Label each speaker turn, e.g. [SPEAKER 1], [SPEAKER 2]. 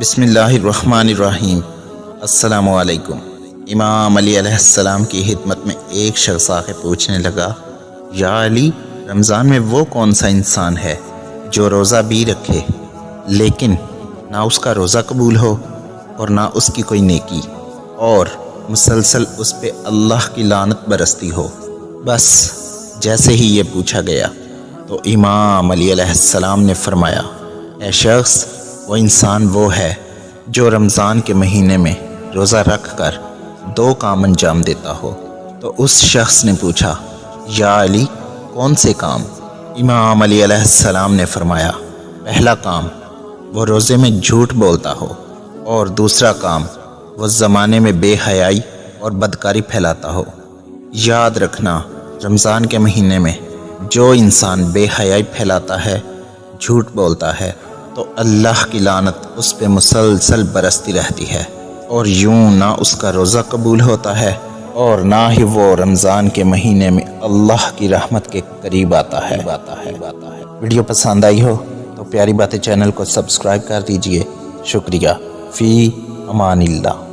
[SPEAKER 1] بسم اللہ الرحمن الرحیم۔ السلام علیکم۔ امام علی علیہ السلام کی خدمت میں ایک شخص آ کے پوچھنے لگا، یا علی، رمضان میں وہ کون سا انسان ہے جو روزہ بھی رکھے لیکن نہ اس کا روزہ قبول ہو اور نہ اس کی کوئی نیکی، اور مسلسل اس پہ اللہ کی لعنت برستی ہو؟ بس جیسے ہی یہ پوچھا گیا تو امام علی علیہ السلام نے فرمایا، اے شخص، وہ انسان وہ ہے جو رمضان کے مہینے میں روزہ رکھ کر 2 کام انجام دیتا ہو۔ تو اس شخص نے پوچھا، یا علی، کون سے کام؟ امام علی علیہ السلام نے فرمایا، پہلا کام، وہ روزے میں جھوٹ بولتا ہو، اور دوسرا کام، وہ زمانے میں بے حیائی اور بدکاری پھیلاتا ہو۔ یاد رکھنا، رمضان کے مہینے میں جو انسان بے حیائی پھیلاتا ہے، جھوٹ بولتا ہے، تو اللہ کی لعنت اس پہ مسلسل برستی رہتی ہے، اور یوں نہ اس کا روزہ قبول ہوتا ہے اور نہ ہی وہ رمضان کے مہینے میں اللہ کی رحمت کے قریب آتا ہے۔ ویڈیو پسند آئی ہو تو پیاری باتیں چینل کو سبسکرائب کر دیجئے۔ شکریہ۔ فی امان اللہ۔